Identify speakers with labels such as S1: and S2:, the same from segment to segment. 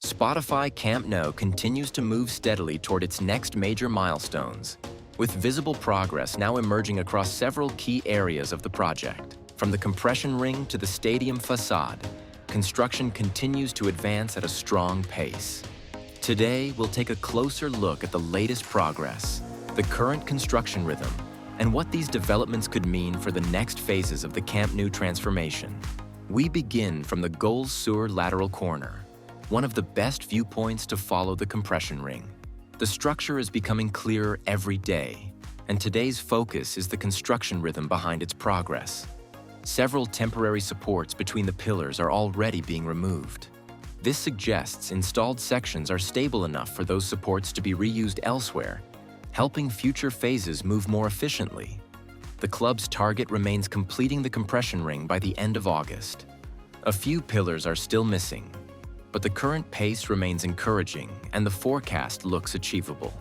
S1: Spotify Camp Nou continues to move steadily toward its next major milestones, with visible progress now emerging across several key areas of the project. From the compression ring to the stadium facade, construction continues to advance at a strong pace. Today, we'll take a closer look at the latest progress, the current construction rhythm, and what these developments could mean for the next phases of the Camp Nou transformation. We begin from the Goal Sur lateral corner, one of the best viewpoints to follow the compression ring. The structure is becoming clearer every day, and today's focus is the construction rhythm behind its progress. Several temporary supports between the pillars are already being removed. This suggests installed sections are stable enough for those supports to be reused elsewhere, helping future phases move more efficiently. The club's target remains completing the compression ring by the end of August. A few pillars are still missing, but the current pace remains encouraging and the forecast looks achievable.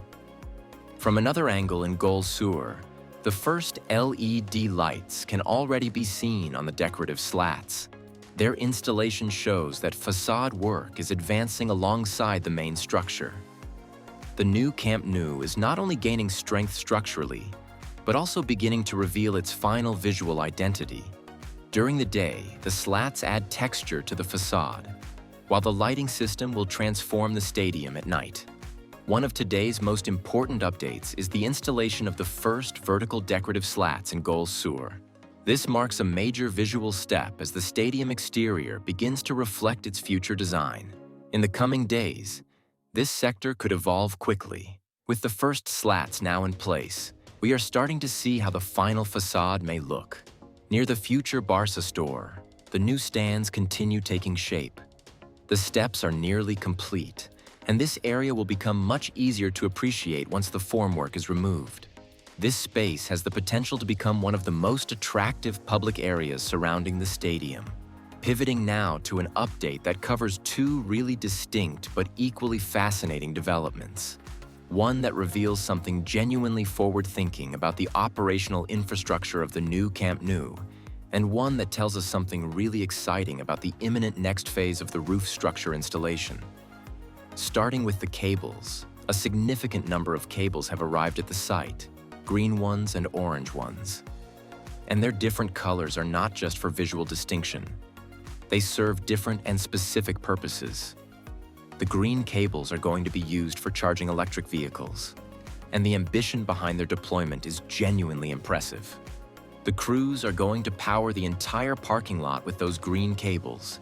S1: From another angle in Goal Sur, the first LED lights can already be seen on the decorative slats. Their installation shows that facade work is advancing alongside the main structure. The new Camp Nou is not only gaining strength structurally, but also beginning to reveal its final visual identity. During the day, the slats add texture to the facade, while the lighting system will transform the stadium at night. One of today's most important updates is the installation of the first vertical decorative slats in Goal Sur. This marks a major visual step as the stadium exterior begins to reflect its future design. In the coming days, this sector could evolve quickly. With the first slats now in place, we are starting to see how the final facade may look. Near the future Barca store, the new stands continue taking shape. The steps are nearly complete, and this area will become much easier to appreciate once the formwork is removed. This space has the potential to become one of the most attractive public areas surrounding the stadium. Pivoting now to an update that covers two really distinct but equally fascinating developments. One that reveals something genuinely forward-thinking about the operational infrastructure of the new Camp Nou, and one that tells us something really exciting about the imminent next phase of the roof structure installation. Starting with the cables, a significant number of cables have arrived at the site, green ones and orange ones. And their different colors are not just for visual distinction. They serve different and specific purposes. The green cables are going to be used for charging electric vehicles, and the ambition behind their deployment is genuinely impressive. The crews are going to power the entire parking lot with those green cables,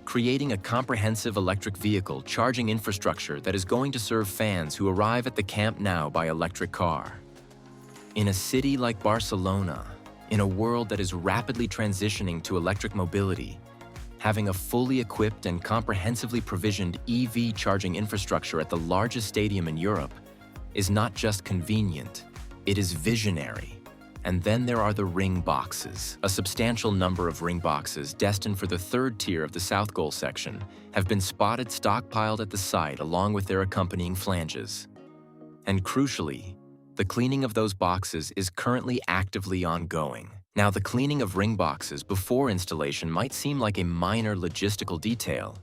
S1: creating a comprehensive electric vehicle charging infrastructure that is going to serve fans who arrive at the Camp Nou by electric car. In a city like Barcelona, in a world that is rapidly transitioning to electric mobility, having a fully equipped and comprehensively provisioned EV charging infrastructure at the largest stadium in Europe is not just convenient, it is visionary. And then there are the ring boxes. A substantial number of ring boxes destined for the third tier of the South Goal section have been spotted stockpiled at the site along with their accompanying flanges. And crucially, the cleaning of those boxes is currently actively ongoing. Now, the cleaning of ring boxes before installation might seem like a minor logistical detail,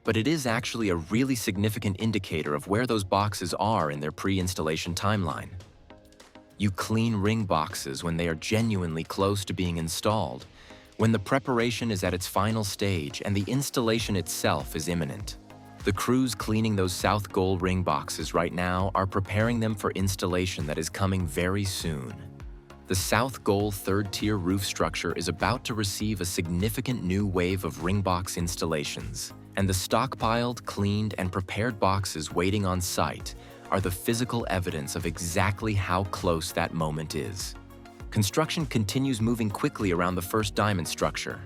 S1: but it is actually a really significant indicator of where those boxes are in their pre-installation timeline. You clean ring boxes when they are genuinely close to being installed, when the preparation is at its final stage and the installation itself is imminent. The crews cleaning those South Goal ring boxes right now are preparing them for installation that is coming very soon. The South Goal third-tier roof structure is about to receive a significant new wave of ring box installations, and the stockpiled, cleaned, and prepared boxes waiting on site are the physical evidence of exactly how close that moment is. Construction continues moving quickly around the first diamond structure.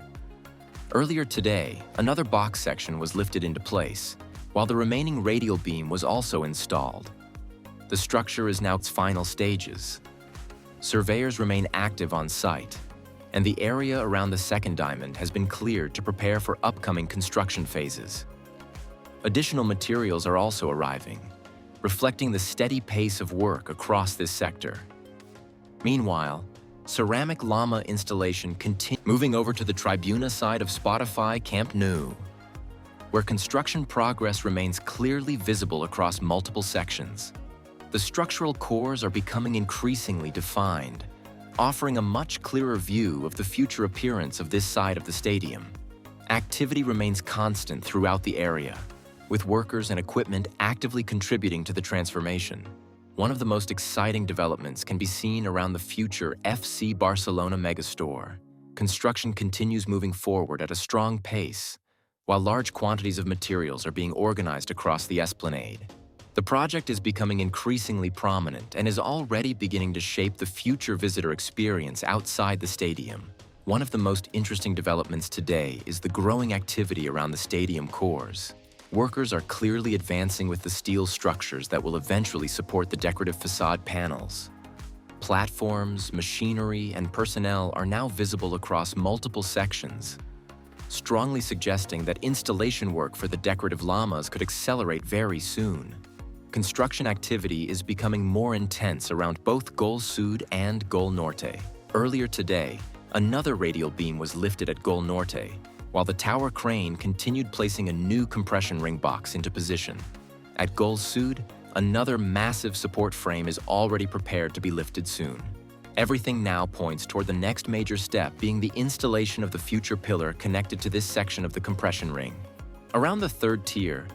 S1: Earlier today, another box section was lifted into place, while the remaining radial beam was also installed. The structure is now its final stages. Surveyors remain active on site, and the area around the second diamond has been cleared to prepare for upcoming construction phases. Additional materials are also arriving, reflecting the steady pace of work across this sector. Meanwhile, ceramic llama installation continues. Moving over to the Tribuna side of Spotify Camp Nou. where construction progress remains clearly visible across multiple sections. The structural cores are becoming increasingly defined, offering a much clearer view of the future appearance of this side of the stadium. Activity remains constant throughout the area, with workers and equipment actively contributing to the transformation. One of the most exciting developments can be seen around the future FC Barcelona Megastore. Construction continues moving forward at a strong pace, while large quantities of materials are being organized across the esplanade. The project is becoming increasingly prominent and is already beginning to shape the future visitor experience outside the stadium. One of the most interesting developments today is the growing activity around the stadium cores. Workers are clearly advancing with the steel structures that will eventually support the decorative facade panels. Platforms, machinery, and personnel are now visible across multiple sections, strongly suggesting that installation work for the decorative llamas could accelerate very soon. Construction activity is becoming more intense around both Gol Sud and Gol Norte. Earlier today, another radial beam was lifted at Gol Norte, while the tower crane continued placing a new compression ring box into position. At Gol Sud, another massive support frame is already prepared to be lifted soon. Everything now points toward the next major step being the installation of the future pillar connected to this section of the compression ring. Around the third tier,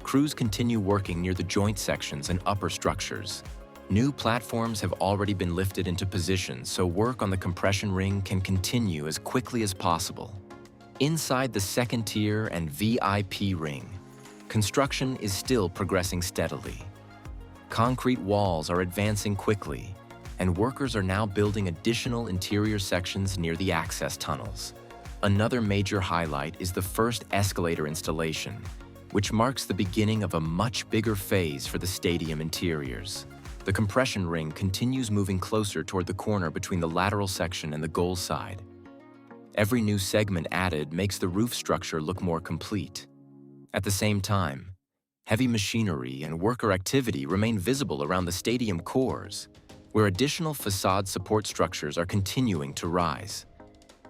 S1: crews continue working near the joint sections and upper structures. New platforms have already been lifted into position, so work on the compression ring can continue as quickly as possible. Inside the second tier and VIP ring, construction is still progressing steadily. Concrete walls are advancing quickly, and workers are now building additional interior sections near the access tunnels. Another major highlight is the first escalator installation, which marks the beginning of a much bigger phase for the stadium interiors. The compression ring continues moving closer toward the corner between the lateral section and the goal side. Every new segment added makes the roof structure look more complete. At the same time, heavy machinery and worker activity remain visible around the stadium cores, where additional facade support structures are continuing to rise.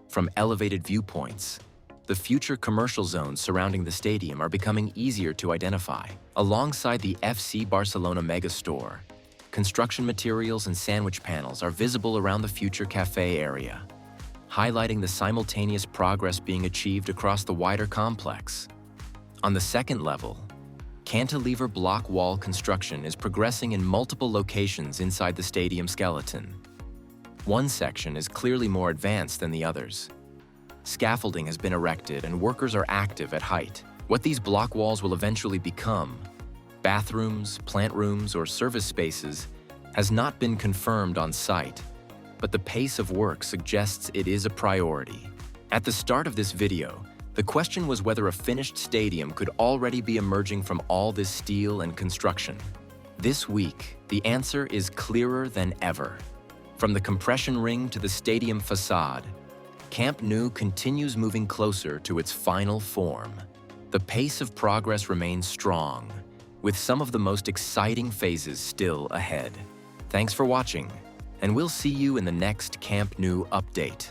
S1: From elevated viewpoints, the future commercial zones surrounding the stadium are becoming easier to identify. Alongside the FC Barcelona Megastore, construction materials and sandwich panels are visible around the future cafe area, highlighting the simultaneous progress being achieved across the wider complex. On the second level, cantilever block wall construction is progressing in multiple locations inside the stadium skeleton. One section is clearly more advanced than the others. Scaffolding has been erected and workers are active at height. What these block walls will eventually become, bathrooms, plant rooms, or service spaces, has not been confirmed on site, but the pace of work suggests it is a priority. At the start of this video, the question was whether a finished stadium could already be emerging from all this steel and construction. This week, the answer is clearer than ever. From the compression ring to the stadium facade, Camp Nou continues moving closer to its final form. The pace of progress remains strong, with some of the most exciting phases still ahead. Thanks for watching, and we'll see you in the next Camp Nou update.